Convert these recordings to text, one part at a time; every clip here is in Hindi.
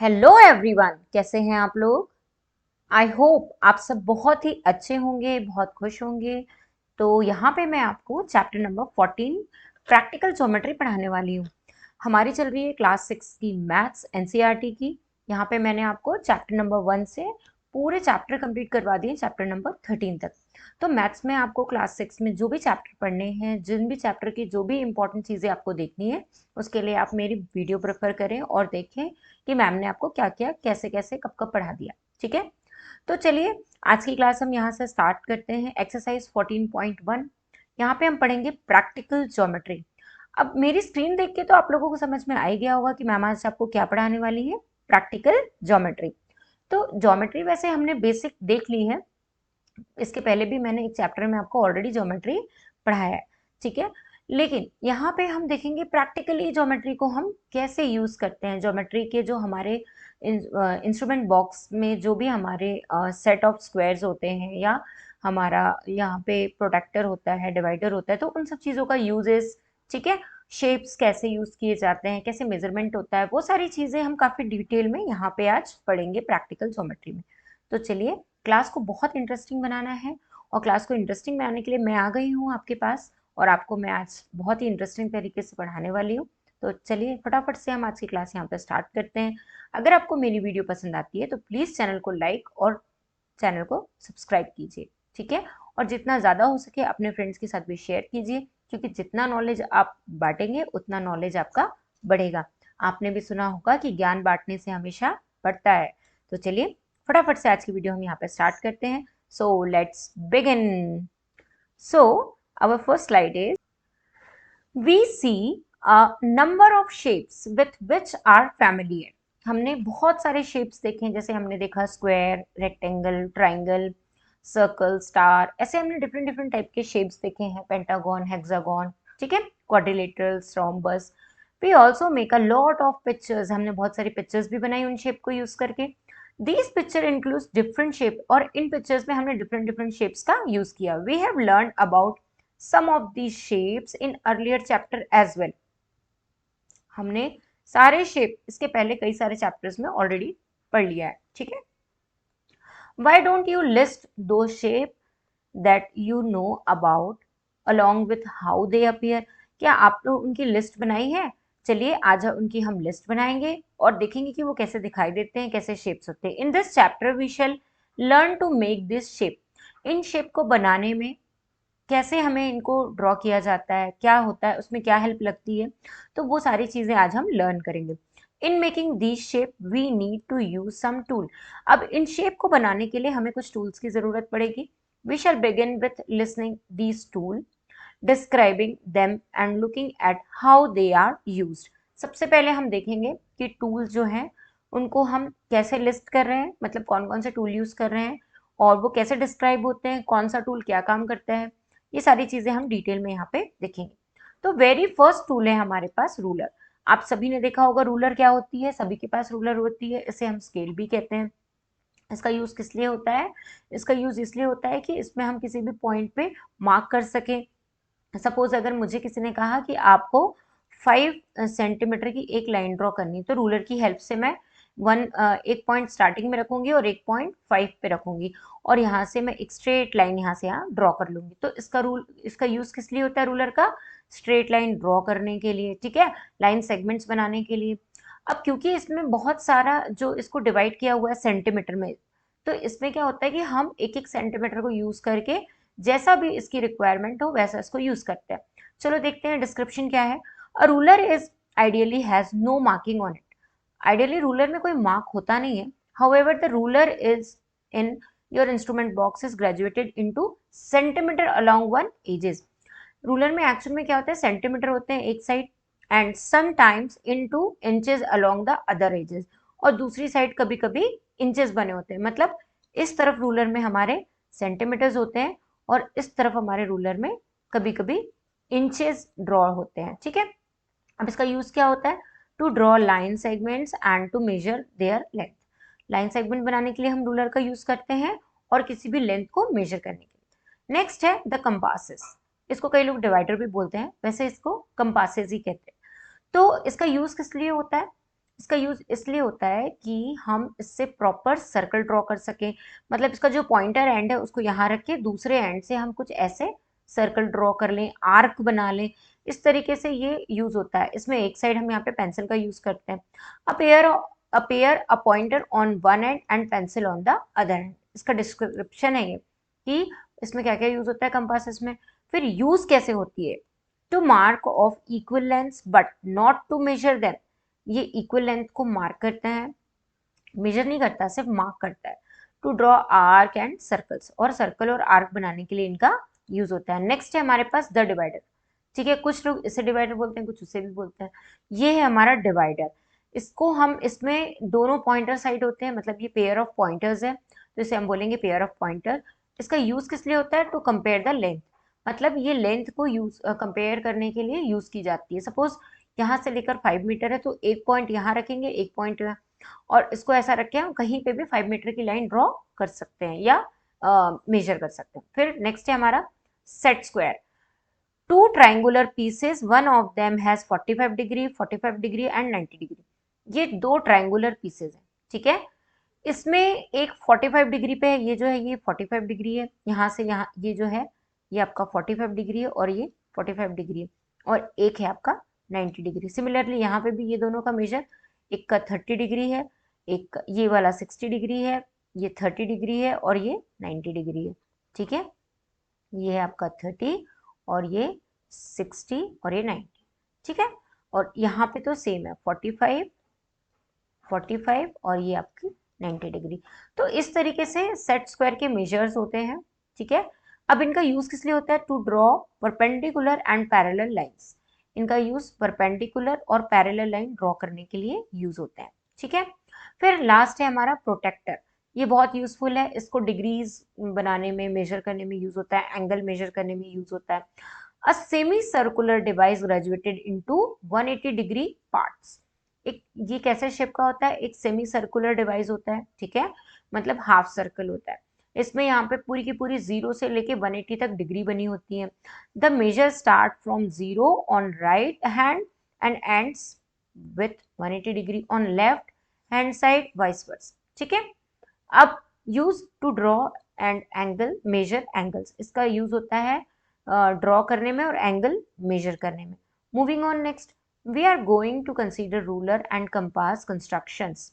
हेलो एवरीवन, कैसे हैं आप लोग। आई होप आप सब बहुत ही अच्छे होंगे, बहुत खुश होंगे। तो यहाँ पे मैं आपको चैप्टर नंबर 14 प्रैक्टिकल ज्योमेट्री पढ़ाने वाली हूँ। हमारी चल रही है क्लास 6 की मैथ्स एनसीईआरटी की। यहाँ पे मैंने आपको चैप्टर नंबर 1 से पूरे चैप्टर कंप्लीट करवा दिए, चैप्टर नंबर 13 तक। तो मैथ्स में आपको क्लास 6 में जो भी चैप्टर पढ़ने हैं, जिन भी चैप्टर की जो भी इंपॉर्टेंट चीज़ें आपको देखनी है, उसके लिए आप मेरी वीडियो प्रेफर करें और देखें कि मैम ने आपको क्या क्या कैसे कैसे कब कब पढ़ा दिया। ठीक है, तो चलिए आज की क्लास हम यहाँ से स्टार्ट करते हैं। एक्सरसाइज 14.1, यहाँ पे हम पढ़ेंगे प्रैक्टिकल ज्योमेट्री। अब मेरी स्क्रीन देख के तो आप लोगों को समझ में आ ही गया होगा कि मैम आज आपको क्या पढ़ाने वाली है, प्रैक्टिकल ज्योमेट्री। तो ज्योमेट्री वैसे हमने बेसिक देख ली है, इसके पहले भी मैंने एक चैप्टर में आपको ऑलरेडी ज्योमेट्री पढ़ाया है। ठीक है, लेकिन यहाँ पे हम देखेंगे प्रैक्टिकली ज्योमेट्री को हम कैसे यूज करते हैं। ज्योमेट्री के जो हमारे इंस्ट्रूमेंट बॉक्स में जो भी हमारे सेट ऑफ स्क्वायर्स होते हैं, या हमारा यहाँ पे प्रोटेक्टर होता है, डिवाइडर होता है, तो उन सब चीज़ों का यूजेस, ठीक है, शेप्स कैसे यूज किए जाते हैं, कैसे मेजरमेंट होता है, वो सारी चीज़ें हम काफ़ी डिटेल में यहाँ पे आज पढ़ेंगे प्रैक्टिकल ज्योमेट्री में। तो चलिए, क्लास को बहुत इंटरेस्टिंग बनाना है, और क्लास को इंटरेस्टिंग बनाने के लिए मैं आ गई हूँ आपके पास, और आपको मैं आज बहुत ही इंटरेस्टिंग तरीके से पढ़ाने वाली हूँ। तो चलिए फटाफट से हम आज की क्लास यहाँ पर स्टार्ट करते हैं। अगर आपको मेरी वीडियो पसंद आती है तो प्लीज़ चैनल को लाइक और चैनल को सब्सक्राइब कीजिए। ठीक है, और जितना ज़्यादा हो सके अपने फ्रेंड्स के साथ भी शेयर कीजिए, क्योंकि जितना नॉलेज आप बांटेंगे उतना नॉलेज आपका बढ़ेगा। आपने भी सुना होगा कि ज्ञान बांटने से हमेशा बढ़ता है। तो चलिए फटाफट से आज की वीडियो हम यहाँ पे स्टार्ट करते हैं। So let's begin. So our first slide is, we see a number of shapes with which are familiar. हमने बहुत सारे शेप्स देखे हैं, जैसे हमने देखा square, rectangle, triangle, circle, star, ऐसे हमने डिफरेंट डिफरेंट टाइप के शेप्स देखे हैं, पेंटागन, हेक्सागन, ठीक है, quadrilateral, rhombus. We also make a lot of pictures, हमने बहुत सारी पिक्चर्स भी बनाई उन शेप को यूज करके। These picture include different shape, और इन पिक्चर्स में हमने डिफरेंट डिफरेंट शेप्स का यूज किया। We have learn about some of these shapes in earlier chapter as well। हमने सारे शेप इसके पहले कई सारे चैप्टर्स में ऑलरेडी पढ़ लिया है। ठीक है, why don't you list those shape that you know about along with how they appear। क्या आप लोग उनकी लिस्ट बनाई है? चलिए आज उनकी हम लिस्ट बनाएंगे और देखेंगे कि वो कैसे दिखाई देते हैं, कैसे शेप्स होते हैं। In this chapter we shall learn to make this shape. इन शेप को बनाने में कैसे हमें इनको ड्रॉ किया जाता है, क्या होता है, उसमें क्या हेल्प लगती है, तो वो सारी चीज़ें आज हम लर्न करेंगे। In making these shape we need to use some tool. अब इन शेप को बनाने के लिए हमें कुछ टूल्स की ज़रूरत पड़ेगी। We shall begin with listening these tool, describing them and looking at how they are used. सबसे पहले हम देखेंगे कि टूल्स जो हैं उनको हम कैसे लिस्ट कर रहे हैं, मतलब कौन कौन से टूल यूज़ कर रहे हैं, और वो कैसे डिस्क्राइब होते हैं, कौन सा टूल क्या काम करता है, ये सारी चीज़ें हम डिटेल में यहाँ पे देखेंगे। तो वेरी फर्स्ट टूल है हमारे पास रूलर। आप सभी ने देखा होगा रूलर क्या होती है, सभी के पास रूलर होती है, इसे हम स्केल भी कहते हैं। इसका यूज़ किस लिए होता है? इसका यूज़ इसलिए होता है कि इसमें हम किसी भी पॉइंट पे मार्क कर सकें। सपोज अगर मुझे किसी ने कहा कि आपको 5 सेंटीमीटर की एक लाइन ड्रॉ करनी, तो रूलर की हेल्प से मैं एक पॉइंट स्टार्टिंग में रखूंगी और एक पॉइंट 5 पे रखूंगी, और यहाँ से मैं एक स्ट्रेट लाइन यहाँ से यहाँ ड्रॉ कर लूंगी। तो इसका यूज किस लिए होता है रूलर का? स्ट्रेट लाइन ड्रॉ करने के लिए, ठीक है, लाइन सेगमेंट्स बनाने के लिए। अब क्योंकि इसमें बहुत सारा जो इसको डिवाइड किया हुआ है सेंटीमीटर में, तो इसमें क्या होता है कि हम एक एक सेंटीमीटर को यूज करके जैसा भी इसकी रिक्वायरमेंट हो वैसा इसको यूज करते हैं। चलो देखते हैं डिस्क्रिप्शन क्या है। A ruler is ideally has no marking on it. Ideally ruler में कोई मार्क होता नहीं है। However the ruler is in your instrument box is graduated into centimeter along one edges. Ruler में एक्चुअल में क्या होता है, सेंटीमीटर होते हैं एक side, and sometimes into inches along the other edges, और दूसरी साइड कभी कभी इंचेस बने होते हैं। मतलब इस तरफ रूलर में हमारे सेंटीमीटर्स होते हैं, और इस तरफ हमारे रूलर में कभी कभी इंचेस ड्रॉ होते हैं। ठीक है, अब इसका यूज क्या होता है? To draw line segments and to measure their length. Line segment बनाने के लिए हम रूलर का यूज करते हैं, और किसी भी लेंथ को मेजर करने के लिए। नेक्स्ट है द कंपासेस। इसको कई लोग डिवाइडर भी बोलते हैं, वैसे इसको कंपासेस ही कहते हैं। तो इसका यूज किस लिए होता है? इसका यूज इसलिए होता है कि हम इससे प्रॉपर सर्कल ड्रॉ कर सकें। मतलब इसका जो पॉइंटर एंड है उसको यहाँ रख के दूसरे एंड से हम कुछ ऐसे सर्कल ड्रॉ कर लें, आर्क बना लें, इस तरीके से ये यूज होता है। इसमें एक साइड हम यहाँ पे पेंसिल का यूज करते हैं। Appear a pointer on one and and pencil on the other and. इसका डिस्क्रिप्शन है ये कि इसमें क्या क्या यूज होता है कंपास में। फिर यूज कैसे होती है, to mark off equal length but not to measure them. ये इक्वल लेंथ को मार्क करता है, मेजर नहीं करता, सिर्फ मार्क करता है। To draw arc and circles, और सर्कल और आर्क बनाने के लिए इनका यूज होता है। नेक्स्ट है हमारे पास द डिवाइडर। ठीक है, कुछ लोग इसे डिवाइडर बोलते हैं, कुछ उसे भी बोलते हैं। ये है हमारा डिवाइडर। इसको हम, इसमें दोनों पॉइंटर साइड होते हैं, मतलब ये पेयर ऑफ पॉइंटर्स है, तो इसे हम बोलेंगे पेयर ऑफ पॉइंटर। इसका यूज किस लिए होता है, टू कंपेयर द लेंथ। मतलब ये लेंथ को यूज कंपेयर करने के लिए यूज की जाती है। सपोज यहाँ से लेकर 5 मीटर है, तो एक पॉइंट यहाँ रखेंगे, एक पॉइंट, और इसको ऐसा रख के हम कहीं पे भी 5 मीटर की लाइन ड्रॉ कर सकते हैं या मेजर कर सकते हैं। फिर नेक्स्ट है हमारा set square. Two triangular pieces, one of them has 45 degree, 45 degree and 90 degree. ये दो ट्राइंगुलर पीसेस हैं, ठीक है। इसमें एक 45 डिग्री पे है, ये जो है ये 45 डिग्री है, यहाँ से यहाँ ये जो है ये आपका 45 डिग्री है, और ये 45 डिग्री है, और एक है आपका 90 डिग्री। सिमिलरली यहाँ पे भी ये दोनों का मेजर, एक का 30 डिग्री है, एक ये वाला 60 डिग्री है, ये 30 डिग्री है, और ये 90 डिग्री है। ठीक है, ये है आपका 30 और ये 60 और ये 90। ठीक है, और यहाँ पे तो सेम है 45 45 और ये आपकी 90 डिग्री। तो इस तरीके से सेट स्क्वायर के मेजर्स होते हैं। ठीक है, अब इनका यूज किस लिए होता है, to draw perpendicular and parallel lines. इनका यूज परपेंडिकुलर और पैरेलल लाइन ड्रॉ करने के लिए यूज होते हैं। ठीक है, फिर लास्ट है हमारा प्रोटेक्टर। ये बहुत यूजफुल है, इसको डिग्रीज बनाने में, मेजर करने में यूज होता है, एंगल मेजर करने में यूज होता है। A semi circular device graduated into 180 degree parts. एक ये कैसे शेप का होता है, एक सेमी सर्कुलर डिवाइस होता है, ठीक है, मतलब हाफ सर्कल होता है। इसमें यहाँ पे पूरी की पूरी 0 से लेके 180 तक डिग्री बनी होती है। The measure start from 0 on right hand and ends with 180 degree on left hand side, vice versa. ठीक है, अब use to draw and angle measure angles. इसका यूज होता है ड्रॉ करने में और एंगल मेजर करने में। Moving on next, we are going to consider ruler and compass constructions.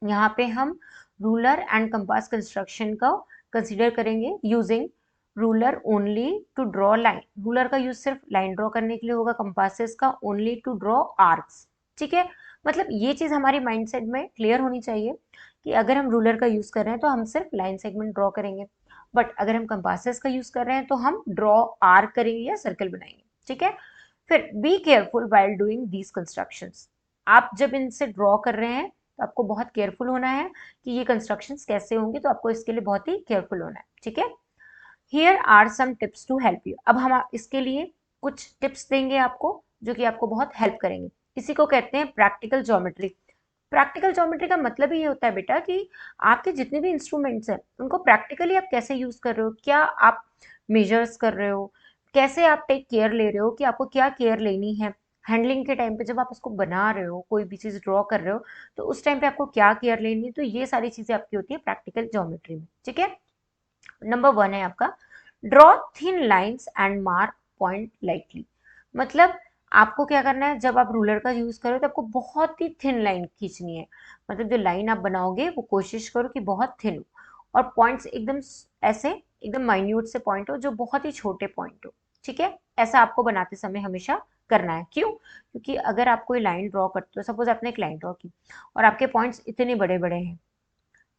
यहाँ पे हम रूलर एंड कंपास कंस्ट्रक्शन का कंसीडर करेंगे using ruler only to draw line. Ruler का यूज सिर्फ लाइन ड्रॉ करने के लिए होगा, कंपासेस का ओनली टू ड्रॉ आर्क्स। ठीक है, मतलब ये चीज हमारी माइंडसेट में क्लियर होनी चाहिए कि अगर हम रूलर का यूज कर रहे हैं तो हम सिर्फ लाइन सेगमेंट ड्रॉ करेंगे, बट अगर हम कंपासेस का यूज कर रहे हैं तो हम ड्रॉ आर्क करेंगे या सर्कल बनाएंगे। ठीक है, फिर be careful while doing these constructions. आप जब इनसे ड्रॉ कर रहे हैं तो आपको बहुत केयरफुल होना है कि ये कंस्ट्रक्शंस कैसे होंगे, तो आपको इसके लिए बहुत ही केयरफुल होना है। ठीक है, here are some tips to help you. अब हम इसके लिए कुछ टिप्स देंगे आपको जो कि आपको बहुत हेल्प करेंगे। इसी को कहते हैं प्रैक्टिकल ज्योमेट्री। प्रैक्टिकल ज्योमेट्री का मतलब ही ये होता है बेटा कि आपके जितने भी इंस्ट्रूमेंट्स हैं उनको प्रैक्टिकली आप कैसे यूज कर रहे हो, क्या आप मेजर्स कर रहे हो, कैसे आप टेक केयर ले रहे हो कि आपको क्या केयर लेनी है हैंडलिंग के टाइम पे, जब आप उसको बना रहे हो, कोई भी चीज ड्रॉ कर रहे हो तो उस टाइम पे आपको क्या केयर लेनी है। तो ये सारी चीजें आपकी होती है प्रैक्टिकल ज्योमेट्री में। ठीक है, नंबर 1 है आपका draw thin lines and mark point lightly. मतलब आपको क्या करना है, जब आप रूलर का यूज करो तो आपको बहुत ही थिन लाइन खींचनी है। मतलब जो लाइन आप बनाओगे वो कोशिश करो कि बहुत थिन हो, और पॉइंट्स एकदम ऐसे एकदम माइन्यूट से पॉइंट हो, जो बहुत ही छोटे पॉइंट हो। ठीक है, ऐसा आपको बनाते समय हमेशा करना है। क्यों, क्योंकि अगर आप कोई लाइन ड्रॉ करते हो, सपोज आपने एक लाइन ड्रॉ की और आपके पॉइंट्स इतने बड़े बड़े हैं,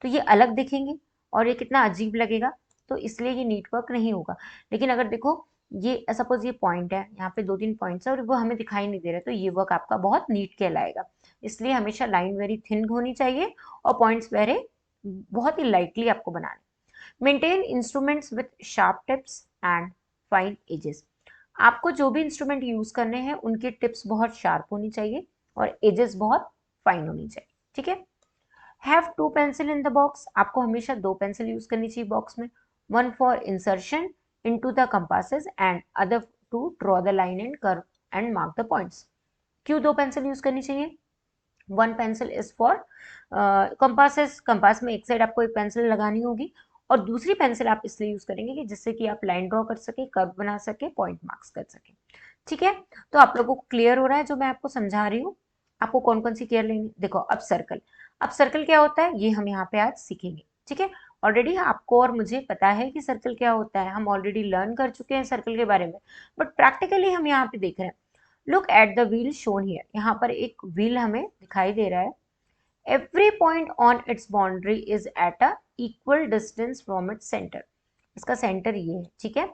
तो ये अलग दिखेंगे और ये कितना अजीब लगेगा, तो इसलिए ये नीट वर्क नहीं होगा। लेकिन अगर देखो ये सपोज ये पॉइंट है, यहाँ पे 2-3 पॉइंट्स है और वो हमें दिखाई नहीं दे रहे, तो ये वर्क आपका बहुत नीट कहलाएगा। इसलिए हमेशा लाइन वेरी थिन होनी चाहिए और पॉइंट्स वेरी बहुत ही लाइटली आपको बनाने। Maintain instruments with sharp tips and fine edges. आपको जो भी इंस्ट्रूमेंट यूज करने हैं उनकी टिप्स बहुत शार्प होनी चाहिए और एजेस बहुत फाइन होनी चाहिए। ठीक है, have 2 pencil in the box. आपको हमेशा 2 पेंसिल यूज करनी चाहिए बॉक्स में, one for insertion into the compasses and other to draw the line and curve and mark the points. क्यों 2 पेंसिल यूज करनी चाहिए, one pencil is for compasses, compass में एक साइड आपको एक पेंसिल लगानी होगी और दूसरी पेंसिल आप इसलिए यूज करेंगे कि जिससे कि आप लाइन ड्रॉ कर सके, कर्व बना सके, पॉइंट मार्क्स कर सके। ठीक है, तो आप लोगों को क्लियर हो रहा है जो मैं आपको समझा रही हूँ? आपको कौन कौन सी केयर लेनी? देखो अब सर्कल, अब सर्कल क्या होता है ये हम यहाँ पे आज सीखेंगे। ठीक है, ऑलरेडी आपको और मुझे पता है कि सर्कल क्या होता है, हम ऑलरेडी लर्न कर चुके हैं सर्कल के बारे में, बट प्रैक्टिकली हम यहाँ पे देख रहे हैं। Look at the wheel shown here, यहाँ पर एक व्हील हमें दिखाई दे रहा है। Every point on it's boundary is at a equal distance from its centre, इसका सेंटर ये है। ठीक है,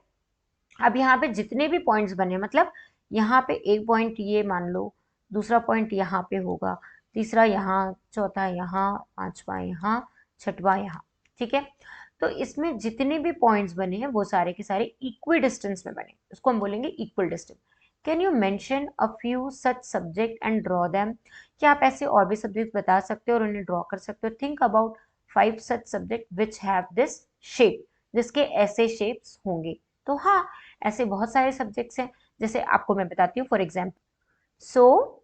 अब यहाँ पे जितने भी पॉइंट्स बने, मतलब यहाँ पे एक पॉइंट ये मान लो, दूसरा पॉइंट यहाँ पे होगा, तीसरा यहाँ, चौथा यहाँ, पांचवा यहाँ, छठवा यहाँ। ठीक है, तो इसमें जितने भी पॉइंट्स बने हैं वो सारे के सारे इक्वल डिस्टेंस में बने, उसको हम बोलेंगे equal distance. Can you mention a few such subject and draw them, क्या आप ऐसे और भी सब्जेक्ट बता सकते हो और उन्हें ड्रॉ कर सकते हो? Think about 5 such subject which have this shape, जिसके ऐसे शेप्स होंगे। तो हाँ, ऐसे बहुत सारे सब्जेक्ट्स हैं, जैसे आपको मैं बताती हूँ फॉर एग्जाम्पल। सो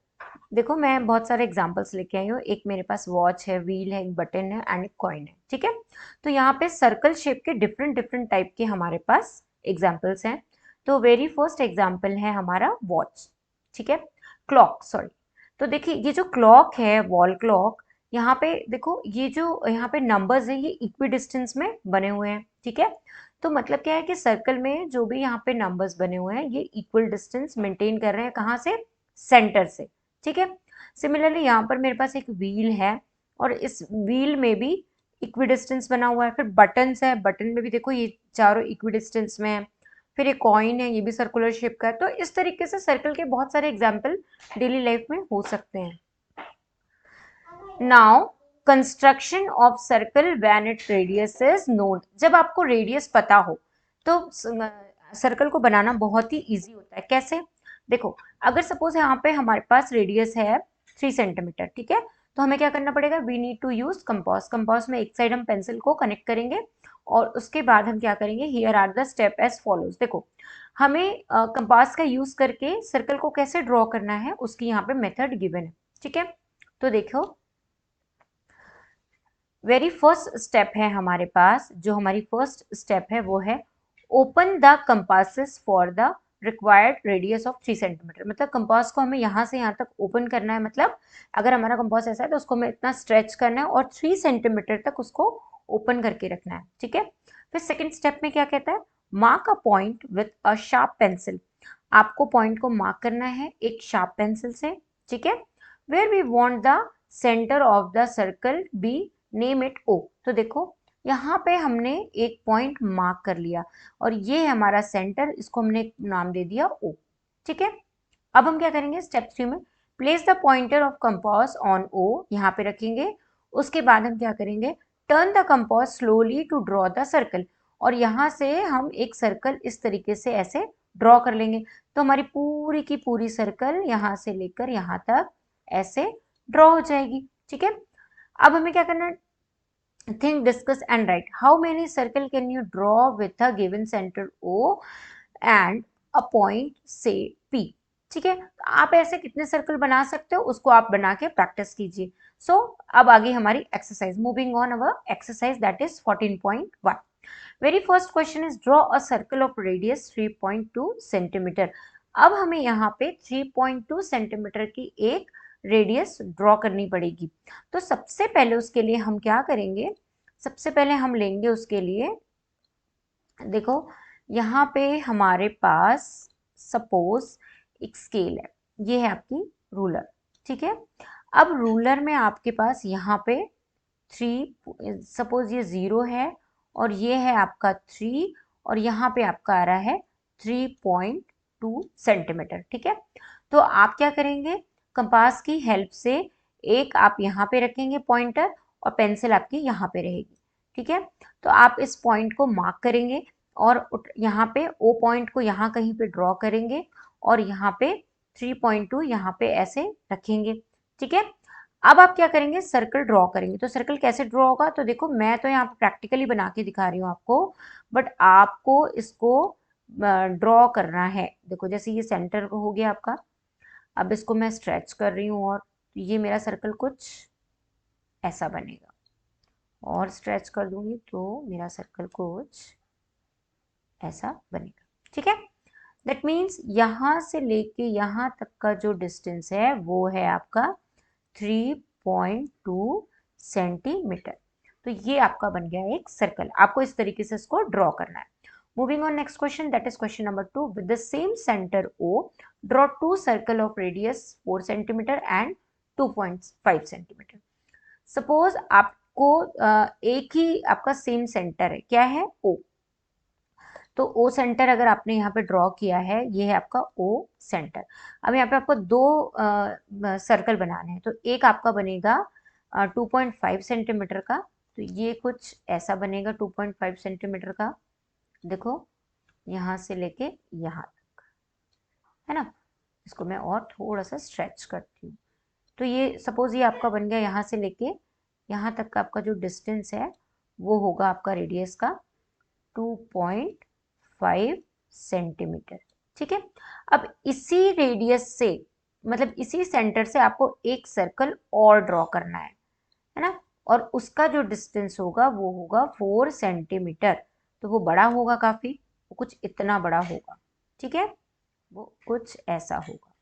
देखो मैं बहुत सारे एग्जाम्पल्स लेके आई हूँ, एक मेरे पास वॉच है, व्हील है, एक बटन है एंड एक कॉइन है। ठीक है, तो यहाँ पे सर्कल शेप के डिफरेंट डिफरेंट टाइप के हमारे पास एग्जाम्पल्स हैं। तो वेरी फर्स्ट एग्जाम्पल है हमारा वॉच। ठीक है, क्लॉक सॉरी। तो देखिए ये जो क्लॉक है, वॉल क्लॉक, यहाँ पे देखो ये जो यहाँ पे नंबर्स है ये इक्वी डिस्टेंस में बने हुए हैं। ठीक है, तो मतलब क्या है कि सर्कल में जो भी यहाँ पे नंबर्स बने हुए हैं ये इक्वल डिस्टेंस मेंटेन कर रहे हैं, कहाँ से? सेंटर से। ठीक है, सिमिलरली यहाँ पर मेरे पास एक व्हील है और इस व्हील में भी इक्विडिस्टेंस बना हुआ है। फिर बटन्स है, बटन में भी देखो ये चारों इक्विडिस्टेंस में है। फिर एक कॉइन है, ये भी सर्कुलर शेप का है। तो इस तरीके से सर्कल के बहुत सारे एग्जाम्पल डेली लाइफ में हो सकते हैं। Now construction of circle when it radius is known, जब आपको रेडियस पता हो तो सर्कल को बनाना बहुत ही इजी होता है। कैसे? देखो अगर सपोज यहाँ पे हमारे पास रेडियस है 3 सेंटीमीटर, ठीक है, तो हमें क्या करना पड़ेगा? We need to use compass. Compass में एक साइड हम पेंसिल को कनेक्ट करेंगे और उसके बाद हम क्या करेंगे? Here are the step as follows. देखो हमें कंपास का यूज करके सर्कल को कैसे ड्रॉ करना है उसकी यहाँ पे मेथड गिवन है। ठीक है, तो देखो वेरी फर्स्ट स्टेप है हमारे पास, जो हमारी फर्स्ट स्टेप है वो है open the compasses for the required radius of 3 centimetre. मतलब कंपास को हमें यहाँ से यहाँ तक ओपन करना है, मतलब अगर हमारा कंपास ऐसा है तो उसको हमें इतना स्ट्रेच करना है और 3 सेंटीमीटर तक उसको ओपन करके रखना है। ठीक है, फिर सेकेंड स्टेप में क्या कहता है? Mark a point with a sharp pencil. आपको पॉइंट को मार्क करना है एक शार्प पेंसिल से। ठीक है, where we want the centre of the circle be, name it O. तो देखो यहाँ पे हमने एक पॉइंट मार्क कर लिया और ये है हमारा सेंटर, इसको हमने नाम दे दिया ओ। ठीक है, अब हम क्या करेंगे स्टेप 3 में? Place the pointer of compass on O, यहाँ पे रखेंगे। उसके बाद हम क्या करेंगे? Turn the compass slowly to draw the circle, और यहाँ से हम एक सर्कल इस तरीके से ऐसे ड्रॉ कर लेंगे। तो हमारी पूरी की पूरी सर्कल यहाँ से लेकर यहाँ तक ऐसे ड्रॉ हो जाएगी। ठीक है, अब हमें क्या करना है? think, discuss and write. How many circle can you draw with a given center O and a point say P? ठीक है, तो आप ऐसे कितने सर्कल बना सकते हो उसको आप बना के प्रैक्टिस कीजिए। सो अब आगे हमारी exercise, moving on our exercise that is 14.1। Very first question is draw a circle of radius 3.2 centimetre. अब हमें यहाँ पे 3.2 सेंटीमीटर की एक रेडियस ड्रॉ करनी पड़ेगी। तो सबसे पहले उसके लिए हम क्या करेंगे? सबसे पहले हम लेंगे उसके लिए, देखो यहाँ पे हमारे पास सपोज एक स्केल है, ये है आपकी रूलर। ठीक है, अब रूलर में आपके पास यहाँ पे 3, सपोज ये 0 है और ये है आपका 3 और यहाँ पे आपका आ रहा है 3.2 सेंटीमीटर। ठीक है, तो आप क्या करेंगे? कंपास की हेल्प से एक आप यहाँ पे रखेंगे पॉइंटर और पेंसिल आपकी यहाँ पे रहेगी। ठीक है, तो आप इस पॉइंट को मार्क करेंगे और यहाँ पे ओ पॉइंट को यहाँ कहीं पे ड्रॉ करेंगे और यहाँ पे 3.2 यहाँ पे ऐसे रखेंगे। ठीक है, अब आप क्या करेंगे? सर्कल ड्रॉ करेंगे। तो सर्कल कैसे ड्रॉ होगा? तो देखो मैं तो यहाँ पे प्रैक्टिकली बना के दिखा रही हूँ आपको, बट आपको इसको ड्रॉ करना है। देखो जैसे ये सेंटर हो गया आपका, अब इसको मैं स्ट्रेच कर रही हूँ और तो ये मेरा सर्कल कुछ ऐसा बनेगा, और स्ट्रेच कर दूंगी तो मेरा सर्कल कुछ ऐसा बनेगा। ठीक है, दैट मीन्स यहां से लेके यहां तक का जो डिस्टेंस है वो है आपका 3.2 सेंटीमीटर। तो ये आपका बन गया एक सर्कल। आपको इस तरीके से इसको ड्रॉ करना है। Moving on next question, that is question number 2। With the same centre O, draw 2 circle of radius 4 centimetre and 2.5 centimetre. Suppose आपको एक ही आपका सेम सेंटर है, क्या है, O। तो ओ सेंटर अगर आपने यहाँ पे ड्रॉ किया है, ये है आपका ओ सेंटर। अब यहाँ पे आपको दो सर्कल बनाने हैं, तो एक आपका बनेगा 2.5 सेंटीमीटर का, तो ये कुछ ऐसा बनेगा 2.5 सेंटीमीटर का। देखो, यहाँ से लेके यहाँ तक, है ना। इसको मैं और थोड़ा सा स्ट्रेच करती हूँ। तो ये सपोज ये आपका बन गया, यहाँ से लेके यहाँ तक का आपका जो डिस्टेंस है वो होगा आपका रेडियस का 2.5 सेंटीमीटर। ठीक है, अब इसी रेडियस से, मतलब इसी सेंटर से आपको एक सर्कल और ड्रॉ करना है ना, और उसका जो डिस्टेंस होगा वो होगा 4 सेंटीमीटर। तो वो बड़ा होगा काफी, वो कुछ इतना बड़ा होगा। ठीक है, वो कुछ ऐसा होगा।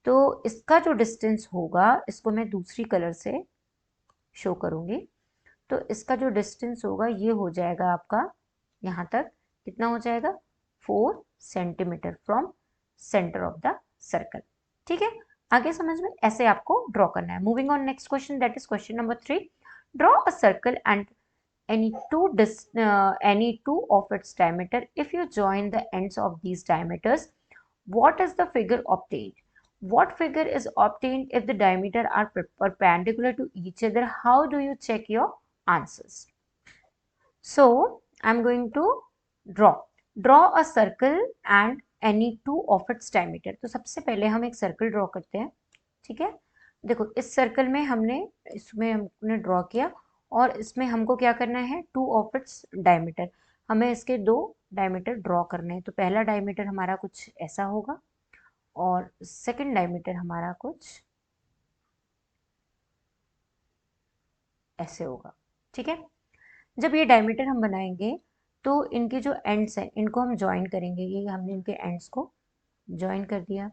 तो इसका जो डिस्टेंस होगा, इसको मैं दूसरी कलर से शो करूंगी। तो इसका जो डिस्टेंस होगा ये हो जाएगा आपका, यहाँ तक कितना हो जाएगा, 4 centimetre from centre of the circle. ठीक है, आगे समझ में, ऐसे आपको ड्रॉ करना है। Moving on next question, that is question number 3। Draw a circle and any two of its diameter. If you join the ends of these diameters, what is the figure obtained? What figure is obtained if the diameter are perpendicular to each other? How do you check your answers? So I'm going to draw a circle and any two of its diameter. तो सबसे पहले हम एक सर्कल ड्रॉ करते हैं। ठीक है, देखो इस सर्कल में इसमें हमने ड्रॉ किया, और इसमें हमको क्या करना है, 2 ऑफ इट्स डायमीटर। हमें इसके 2 डायमीटर ड्रॉ करने हैं। तो पहला डायमीटर हमारा कुछ ऐसा होगा, और सेकंड डायमीटर हमारा कुछ ऐसे होगा। ठीक है, जब ये डायमीटर हम बनाएंगे तो इनके जो एंड्स हैं इनको हम ज्वाइन करेंगे। ये हमने इनके एंड्स को ज्वाइन कर दिया।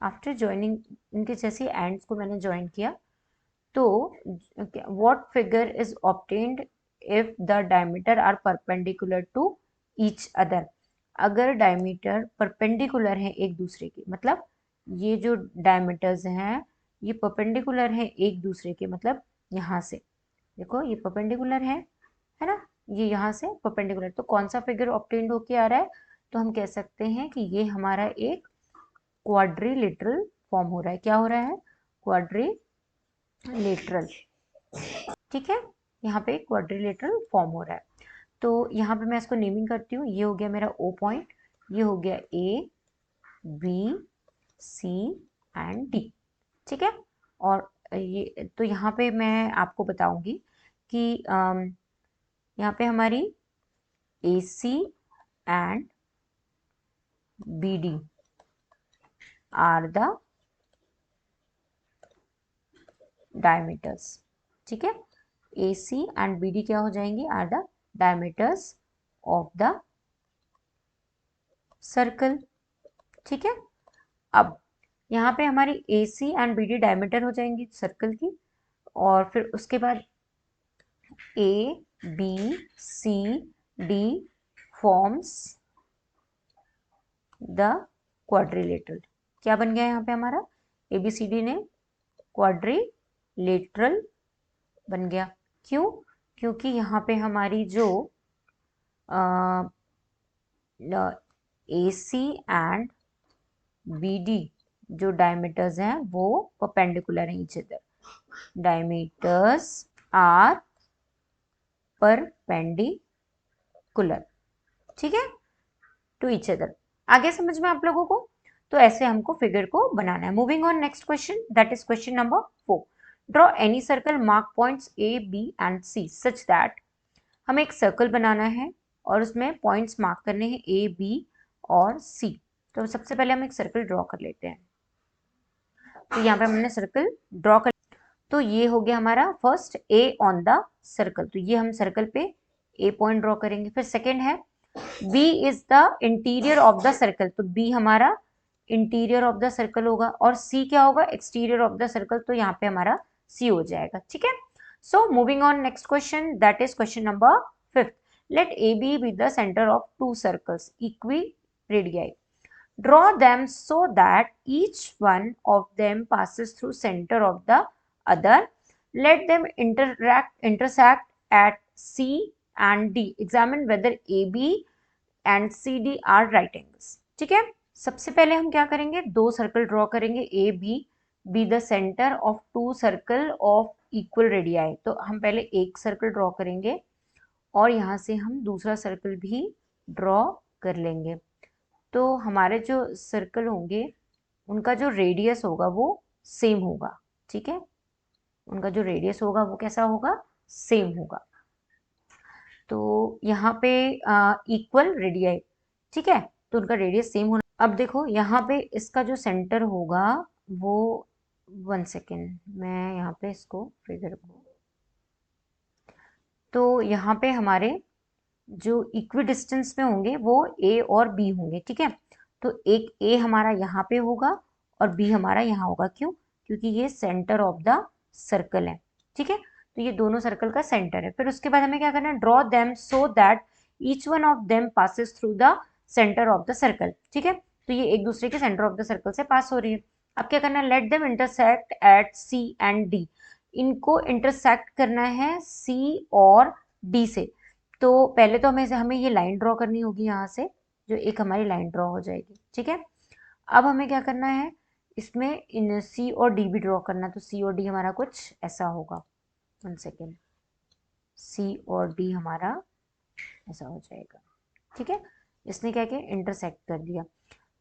आफ्टर ज्वाइनिंग, इनके जैसे एंड्स को मैंने ज्वाइन किया, तो what figure is obtained if the diameter are perpendicular to each other. अगर डायमीटर परपेंडिकुलर है एक दूसरे के, मतलब ये जो डायमीटर्स हैं ये परपेंडिकुलर है एक दूसरे के, मतलब यहाँ से देखो ये परपेंडिकुलर है ना, ये यहाँ से परपेंडिकुलर। तो कौन सा फिगर ऑब्टेन्ड होके आ रहा है, तो हम कह सकते हैं कि ये हमारा एक क्वाड्रिलेटरल फॉर्म हो रहा है। क्या हो रहा है, क्वाड्रिलेटरल। ठीक है, यहाँ पे क्वाड्रिलेटरल फॉर्म हो रहा है। तो यहाँ पे मैं इसको नेमिंग करती हूँ। ये हो गया मेरा O पॉइंट, ये हो गया A, B, C and D। ठीक है, और ये तो यहाँ पे मैं आपको बताऊंगी कि यहाँ पे हमारी AC and BD are the diameters. ठीक है, AC एंड BD क्या हो जाएंगे, are the diameters of the circle. ठीक है, अब यहाँ पे हमारी AC एंड BD डायमीटर हो जाएंगी सर्कल की, और फिर उसके बाद A, B, C, D forms the quadrilateral. क्या बन गया यहाँ पे हमारा, ABCD ने क्वाड्रिलेटरल बन गया। क्यों, क्योंकि यहाँ पे हमारी जो AC एंड BD जो डायमीटर्स हैं वो परपेंडिकुलर हैं each other. Diameters are perpendicular, ठीक है, टू ईच अदर। आगे समझ में आप लोगों को, तो ऐसे हमको फिगर को बनाना है। Moving on next question, that is question number 4। Draw any circle, mark points A, B and C such that. हमें एक सर्कल बनाना है और उसमें पॉइंट्स मार्क करने हैं A, B और C। तो सबसे पहले हम एक सर्कल ड्रॉ कर लेते हैं। तो यहाँ पे हमने सर्कल ड्रॉ कर, तो ये हो गया हमारा first A on the circle. तो ये हम सर्कल पे A पॉइंट ड्रॉ करेंगे। फिर सेकेंड है B is the interior of the circle. तो B हमारा इंटीरियर ऑफ द सर्कल होगा और C क्या होगा, एक्सटीरियर ऑफ द सर्कल। तो यहाँ पे हमारा C हो जाएगा। ठीक है, so moving on next question, that is question number 5th। Let AB be the center of two circles equiradii. Draw them so that each one of them passes through center of the other. Let them intersect at C and D. Examine whether AB and CD are right angles. ठीक है, सबसे पहले हम क्या करेंगे, दो सर्कल ड्रॉ करेंगे। A B be the centre of two circle of equal radii. तो हम पहले एक सर्कल ड्रॉ करेंगे और यहाँ से हम दूसरा सर्कल भी ड्रॉ कर लेंगे। तो हमारे जो सर्कल होंगे उनका जो रेडियस होगा वो सेम होगा। ठीक है, उनका जो रेडियस होगा वो कैसा होगा, सेम होगा। तो यहाँ पे इक्वल रेडियाई, ठीक है, तो उनका रेडियस सेम होना। अब देखो यहाँ पे इसका जो सेंटर होगा वो, 1 सेकेंड मैं यहाँ पे इसको फिगर को, तो यहाँ पे हमारे जो इक्वी डिस्टेंस में होंगे वो A और B होंगे। ठीक है, तो एक A हमारा यहाँ पे होगा और B हमारा यहाँ होगा। क्यों, क्योंकि ये सेंटर ऑफ द सर्कल है। ठीक है, तो ये दोनों सर्कल का सेंटर है। फिर उसके बाद हमें क्या करना है, draw them so that each one of them passes through the centre of the circle. ठीक है, तो ये एक दूसरे के सेंटर ऑफ द सर्कल से पास हो रही है। अब क्या करना है, let them intersect at C and D। इनको इंटरसेक्ट करना है C और D से। तो पहले तो हमें ये लाइन ड्रॉ करनी होगी, यहाँ से जो एक हमारी लाइन ड्रॉ हो जाएगी। ठीक है, अब हमें क्या करना है, इसमें इन C और D भी ड्रॉ करना। तो C और D हमारा कुछ ऐसा होगा, 1 सेकेंड, C और D हमारा ऐसा हो जाएगा। ठीक है, इसने क्या किया, इंटरसेक्ट कर दिया।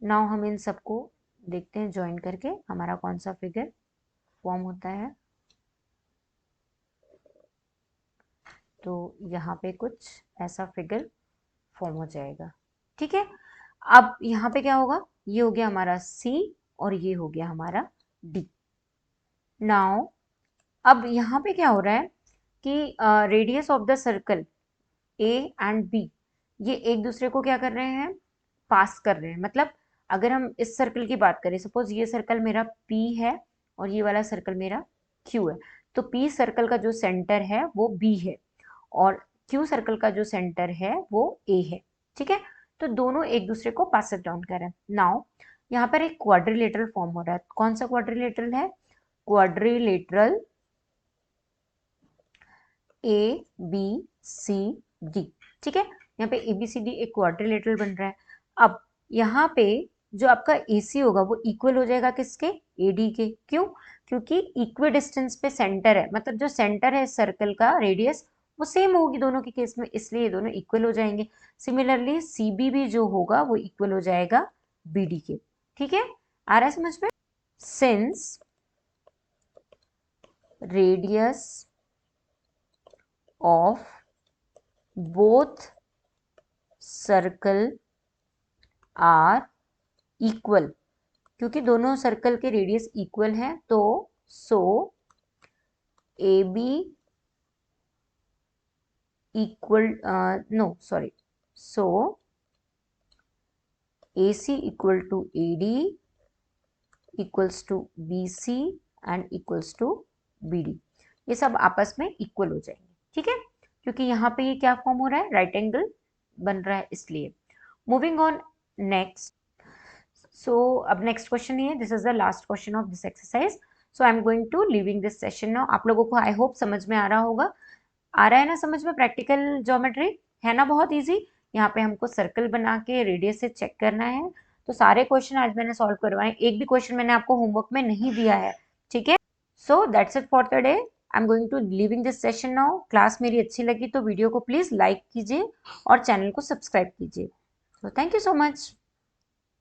नाउ हम इन सबको देखते हैं ज्वाइन करके हमारा कौन सा फिगर फॉर्म होता है। तो यहाँ पे कुछ ऐसा फिगर फॉर्म हो जाएगा। ठीक है, अब यहाँ पे क्या होगा, ये हो गया हमारा C और ये हो गया हमारा D। नाउ अब यहाँ पे क्या हो रहा है कि radius of the circle A and B ये एक दूसरे को क्या कर रहे हैं, पास कर रहे हैं। मतलब अगर हम इस सर्कल की बात करें, सपोज ये सर्कल मेरा P है और ये वाला सर्कल मेरा Q है। तो P सर्कल का जो सेंटर है वो B है और Q सर्कल का जो सेंटर है वो A है। ठीक है, तो दोनों एक दूसरे को पास डाउन कर रहे हैं। नाउ यहाँ पर एक क्वाड्रिलेटरल फॉर्म हो रहा है। कौन सा क्वाड्रिलेटरल है, क्वाड्रिलेटरल ABCD। ठीक है, यहाँ पे ABCD एक क्वाड्रिलेटरल बन रहा है। अब यहाँ पे जो आपका AC होगा वो इक्वल हो जाएगा किसके, AD के। क्यों, क्योंकि इक्वी डिस्टेंस पे सेंटर है, मतलब जो सेंटर है सर्कल का रेडियस वो सेम होगी दोनों के केस में, इसलिए ये दोनों इक्वल हो जाएंगे। सिमिलरली CB भी जो होगा वो इक्वल हो जाएगा BD के। ठीक है, आ रहा है समझ में। Since radius of both circle are equal, क्योंकि दोनों सर्कल के रेडियस इक्वल हैं, तो so AB equal so AC equal to AD equals to BC and equals to BD। ये सब आपस में इक्वल हो जाएंगे। ठीक है, क्योंकि यहाँ पे ये क्या फॉर्म हो रहा है, राइट एंगल बन रहा है, इसलिए। मूविंग ऑन नेक्स्ट, सो अब नेक्स्ट क्वेश्चन ये है, this is the last question of this exercise. So I am going to leaving this session now. आप लोगों को आई होप समझ में आ रहा होगा, आ रहा है ना समझ में। प्रैक्टिकल ज्योमेट्री है ना बहुत ईजी। यहाँ पे हमको सर्कल बना के रेडियस से चेक करना है। तो सारे क्वेश्चन आज मैंने सॉल्व करवाए, एक भी क्वेश्चन मैंने आपको होमवर्क में नहीं दिया है। ठीक है, so that's it for the day. I am going to leaving this session now. Class मेरी अच्छी लगी तो वीडियो को प्लीज लाइक कीजिए और चैनल को सब्सक्राइब कीजिए। तो थैंक यू सो मच।